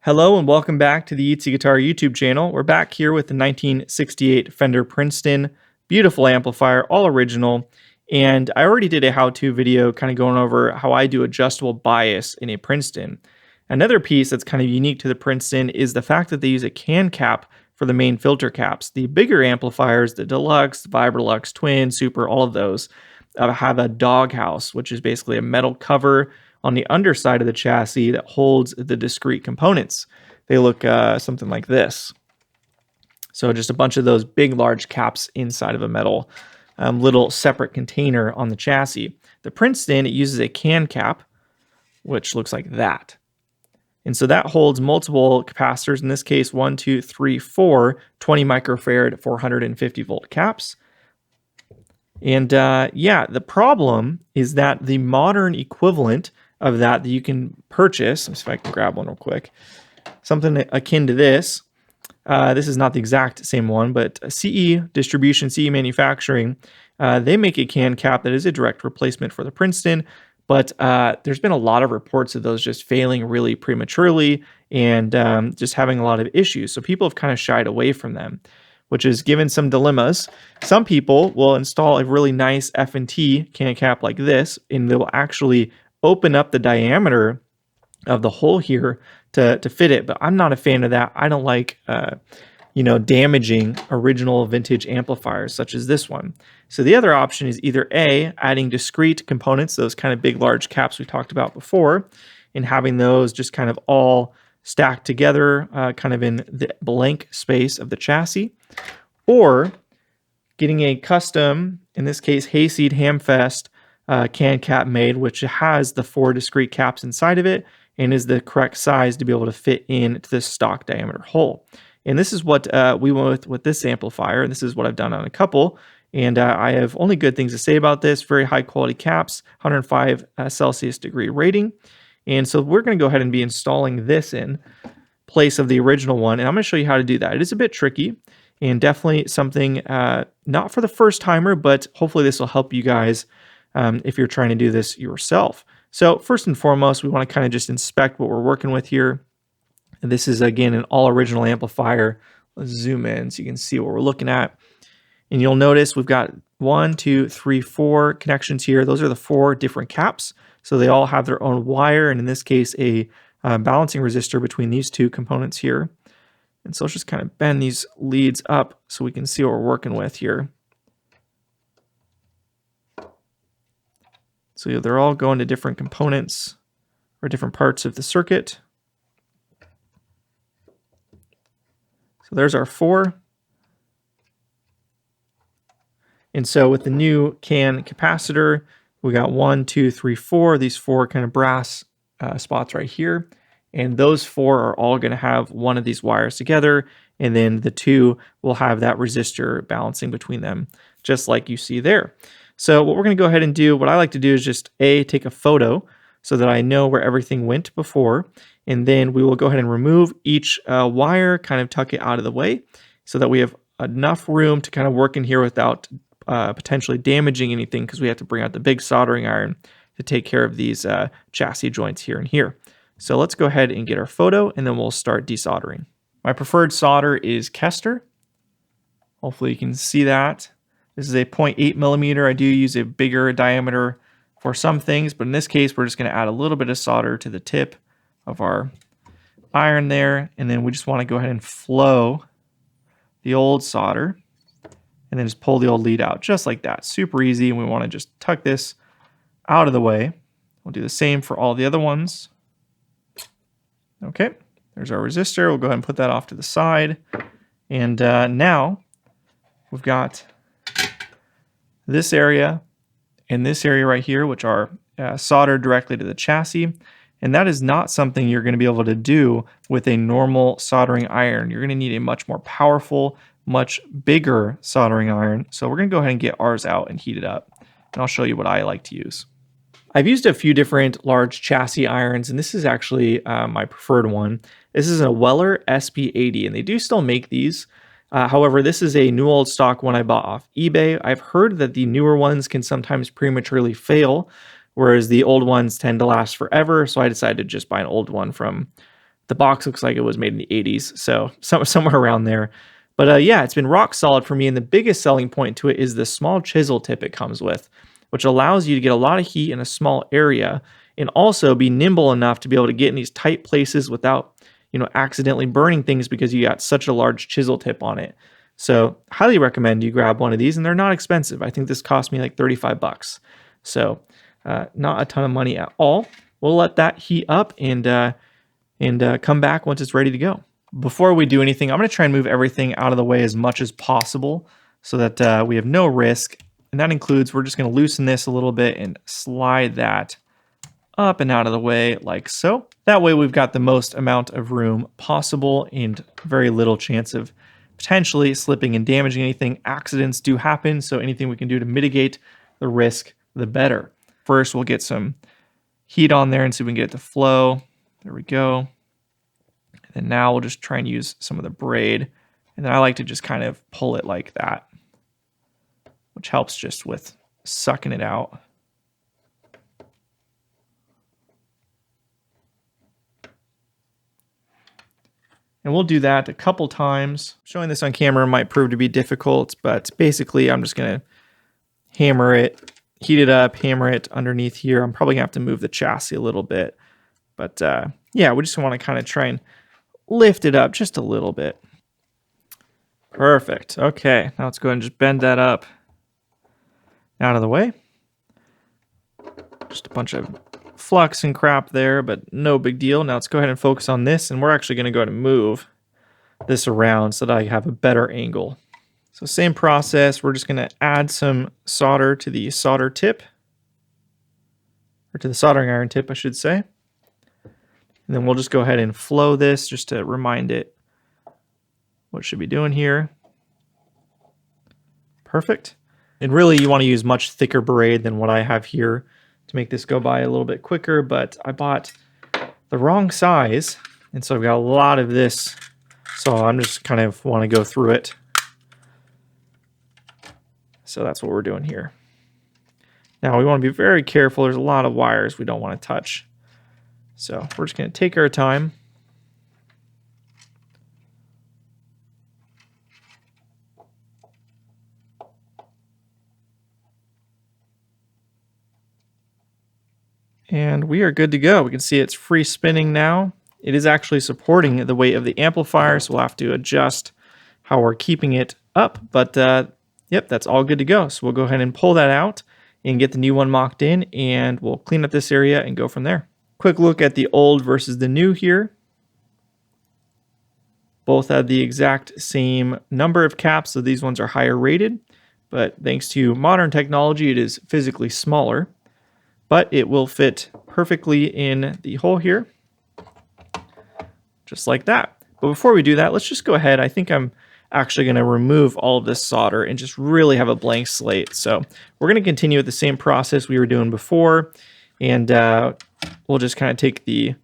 Hello and welcome back to the Eatsy Guitar YouTube channel. We're back here with the 1968 Fender Princeton. Beautiful amplifier, all original. And I already did a how-to video kind of going over how I do adjustable bias in a Princeton. Another piece that's kind of unique to the Princeton is the fact that they use a can cap for the main filter caps. The bigger amplifiers, the Deluxe, the Vibrolux, Twin, Super, all of those have a doghouse, which is basically a metal cover on the underside of the chassis that holds the discrete components. They look something like this. So just a bunch of those big, large caps inside of a metal little separate container on the chassis. The Princeton, it uses a can cap, which looks like that. And so that holds multiple capacitors, in this case, 1, 2, 3, 4, 20 microfarad, 450 volt caps. And yeah, the problem is that the modern equivalent of that you can purchase, let me see if I can grab one real quick, something akin to this. This is not the exact same one, but CE Distribution, CE Manufacturing, they make a can cap that is a direct replacement for the Princeton, but there's been a lot of reports of those just failing really prematurely and just having a lot of issues. So people have kind of shied away from them, which has given some dilemmas. Some people will install a really nice F&T can cap like this, and they will actually open up the diameter of the hole here to fit it. But I'm not a fan of that. I don't like, damaging original vintage amplifiers such as this one. So the other option is either A, adding discrete components, those kind of big, large caps we talked about before, and having those just kind of all stacked together, kind of in the blank space of the chassis, or getting a custom, in this case, Hayseed Hamfest can cap made, which has the 4 discrete caps inside of it and is the correct size to be able to fit into this stock diameter hole. And this is what we went with this amplifier. This is what I've done on a couple. And I have only good things to say about this. Very high quality caps, 105 Celsius degree rating. And so we're going to go ahead and be installing this in place of the original one. And I'm going to show you how to do that. It is a bit tricky and definitely something not for the first timer, but hopefully this will help you guys if you're trying to do this yourself. So first and foremost, we want to kind of just inspect what we're working with here. And this is, again, an all original amplifier. Let's zoom in so you can see what we're looking at. And you'll notice we've got 1, 2, 3, 4 connections here. Those are the 4 different caps. So they all have their own wire, and in this case, a balancing resistor between these 2 components here. And so let's just kind of bend these leads up so we can see what we're working with here. So they're all going to different components or different parts of the circuit. So there's our 4. And so with the new can capacitor, we got 1, 2, 3, 4, these 4 kind of brass spots right here. And those 4 are all going to have one of these wires together. And then the 2 will have that resistor balancing between them, just like you see there. So what we're going to go ahead and do, what I like to do is just take a photo so that I know where everything went before. And then we will go ahead and remove each wire, kind of tuck it out of the way so that we have enough room to kind of work in here without potentially damaging anything, because we have to bring out the big soldering iron to take care of these chassis joints here and here. So let's go ahead and get our photo, and then we'll start desoldering. My preferred solder is Kester. Hopefully you can see that. This is a 0.8 millimeter. I do use a bigger diameter for some things, but in this case, we're just going to add a little bit of solder to the tip of our iron there, and then we just want to go ahead and flow the old solder, and then just pull the old lead out, just like that. Super easy, and we want to just tuck this out of the way. We'll do the same for all the other ones. Okay, there's our resistor. We'll go ahead and put that off to the side. And now we've got this area and this area right here, which are soldered directly to the chassis. And that is not something you're going to be able to do with a normal soldering iron. You're going to need a much more powerful, much bigger soldering iron. So we're going to go ahead and get ours out and heat it up. And I'll show you what I like to use. I've used a few different large chassis irons, and this is actually my preferred one. This is a Weller SP80, and they do still make these. However, this is a new old stock one I bought off eBay. I've heard that the newer ones can sometimes prematurely fail, whereas the old ones tend to last forever. So I decided to just buy an old one from The box looks like it was made in the 80s, so somewhere around there. But yeah, it's been rock solid for me, and the biggest selling point to it is the small chisel tip it comes with, which allows you to get a lot of heat in a small area and also be nimble enough to be able to get in these tight places without, accidentally burning things because you got such a large chisel tip on it. So highly recommend you grab one of these, and they're not expensive. I think this cost me like 35 bucks. So not a ton of money at all. We'll let that heat up and come back once it's ready to go. Before we do anything, I'm going to try and move everything out of the way as much as possible so that we have no risk. And that includes, we're just going to loosen this a little bit and slide that up and out of the way like so. That way we've got the most amount of room possible and very little chance of potentially slipping and damaging anything. Accidents do happen, so anything we can do to mitigate the risk, the better. First, we'll get some heat on there and see if we can get it to flow. There we go. And now we'll just try and use some of the braid. And then I like to just kind of pull it like that, which helps just with sucking it out. And we'll do that a couple times. Showing this on camera might prove to be difficult, but basically I'm just going to hammer it, heat it up, hammer it underneath here. I'm probably going to have to move the chassis a little bit. But yeah, we just want to kind of try and lift it up just a little bit. Perfect. Okay, now let's go ahead and just bend that up out of the way. Just a bunch of flux and crap there, but no big deal. Now let's go ahead and focus on this, and we're actually going to go ahead and move this around so that I have a better angle. So same process, we're just going to add some solder to the solder tip, or to the soldering iron tip, I should say. And then we'll just go ahead and flow this just to remind it what it should be doing here. Perfect. And really you want to use much thicker braid than what I have here to make this go by a little bit quicker, but I bought the wrong size, and so I've got a lot of this, so I'm just kind of want to go through it. So that's what we're doing here. Now we want to be very careful. There's a lot of wires we don't want to touch. So we're just going to take our time. And we are good to go. We can see it's free spinning now. It is actually supporting the weight of the amplifier, so we'll have to adjust how we're keeping it up. But yep, that's all good to go. So we'll go ahead and pull that out and get the new one mocked in, and we'll clean up this area and go from there. Quick look at the old versus the new here. Both have the exact same number of caps, so these ones are higher rated. But thanks to modern technology, it is physically smaller. But it will fit perfectly in the hole here, just like that. But before we do that, let's just go ahead. I think I'm actually going to remove all of this solder and just really have a blank slate. So we're going to continue with the same process we were doing before, and we'll just kind of take the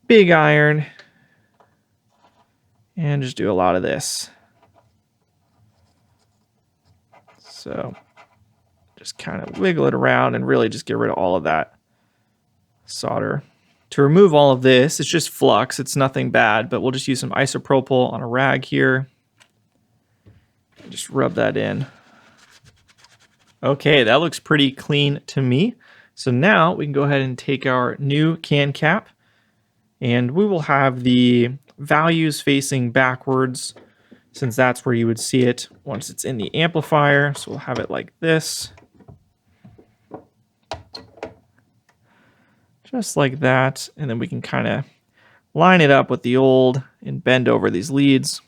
big iron and just do a lot of this. So just kind of wiggle it around and really just get rid of all of that solder. To remove all of this, it's just flux. It's nothing bad, but we'll just use some isopropyl on a rag here. And just rub that in. Okay, that looks pretty clean to me. So now we can go ahead and take our new can cap, and we will have the values facing backwards, since that's where you would see it once it's in the amplifier. So we'll have it like this. Just like that, and then we can kind of line it up with the old and bend over these leads.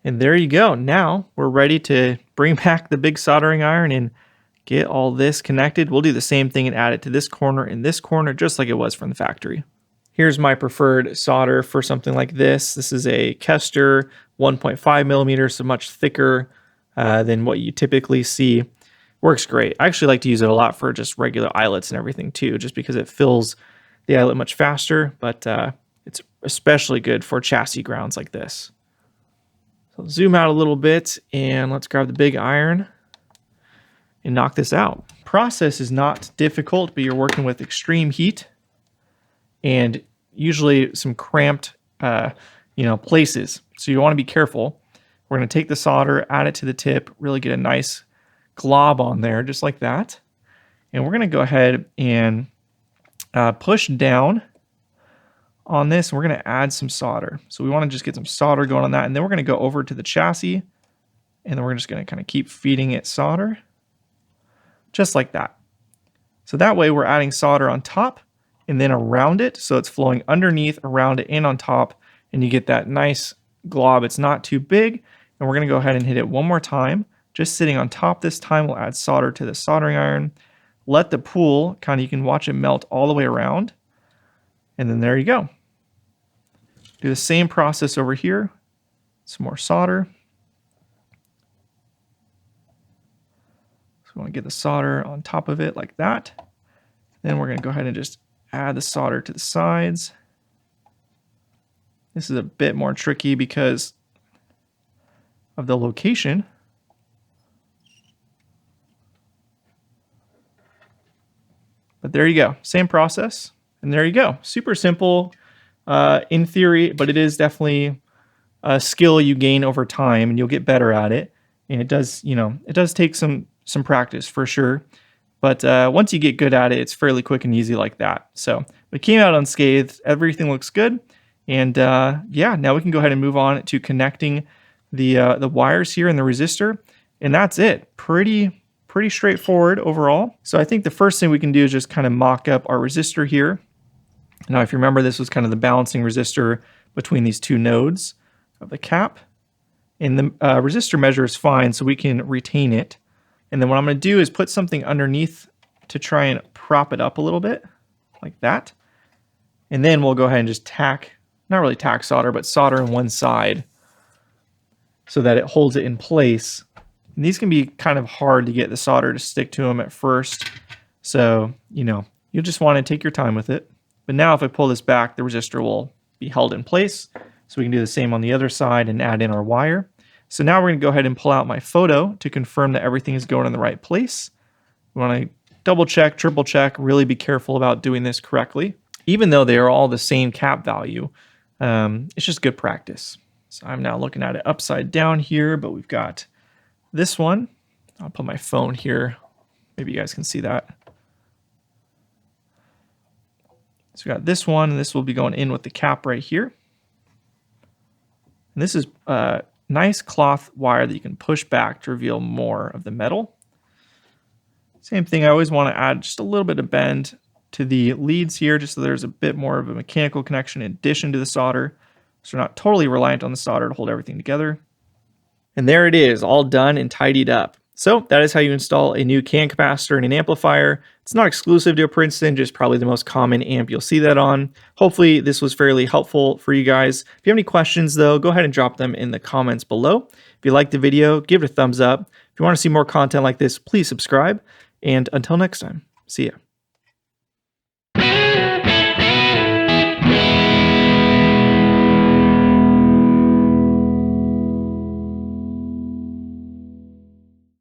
And there you go. Now we're ready to bring back the big soldering iron and get all this connected. We'll do the same thing and add it to this corner and this corner, just like it was from the factory. Here's my preferred solder for something like this. This is a Kester 1.5 millimeters, so much thicker than what you typically see. Works great. I actually like to use it a lot for just regular eyelets and everything too, just because it fills the eyelet much faster, but it's especially good for chassis grounds like this. So zoom out a little bit and let's grab the big iron. and knock this out. Process is not difficult, but you're working with extreme heat and usually some cramped places. So you want to be careful. We're going to take the solder, add it to the tip, really get a nice glob on there, just like that. And we're going to go ahead and push down on this, and we're going to add some solder. So we want to just get some solder going on that, and then we're going to go over to the chassis, and then we're just going to kind of keep feeding it solder, just like that. So that way we're adding solder on top and then around it, so it's flowing underneath, around it, and on top, and you get that nice glob. It's not too big, and we're going to go ahead and hit it one more time. Just sitting on top this time, we'll add solder to the soldering iron. Let the pool, you can watch it melt all the way around. And then there you go. Do the same process over here. Some more solder. So we want to get the solder on top of it like that. Then we're going to go ahead and just add the solder to the sides. This is a bit more tricky because of the location. But there you go, same process, and there you go. Super simple in theory, but it is definitely a skill you gain over time, and you'll get better at it. And it does take some practice for sure. But once you get good at it, it's fairly quick and easy like that. So it came out unscathed. Everything looks good, and yeah, now we can go ahead and move on to connecting the wires here in the resistor, and that's it. Pretty straightforward overall. So I think the first thing we can do is just kind of mock up our resistor here. Now, if you remember, this was kind of the balancing resistor between these two nodes of the cap. And the resistor measure is fine, so we can retain it. And then what I'm going to do is put something underneath to try and prop it up a little bit, like that. And then we'll go ahead and just tack, not really tack solder, but solder on one side so that it holds it in place. And these can be kind of hard to get the solder to stick to them at first. So, you'll just want to take your time with it. But now if I pull this back, the resistor will be held in place. So we can do the same on the other side and add in our wire. So now we're going to go ahead and pull out my photo to confirm that everything is going in the right place. We want to double check, triple check, really be careful about doing this correctly. Even though they are all the same cap value, it's just good practice. So I'm now looking at it upside down here, but we've got this one. I'll put my phone here. Maybe you guys can see that. So we got this one, and this will be going in with the cap right here. And this is a nice cloth wire that you can push back to reveal more of the metal. Same thing, I always want to add just a little bit of bend to the leads here, just so there's a bit more of a mechanical connection in addition to the solder. So we're not totally reliant on the solder to hold everything together. And there it is, all done and tidied up. So that is how you install a new can capacitor in an amplifier. It's not exclusive to a Princeton, just probably the most common amp you'll see that on. Hopefully this was fairly helpful for you guys. If you have any questions though, go ahead and drop them in the comments below. If you liked the video, give it a thumbs up. If you want to see more content like this, please subscribe. And until next time, see ya.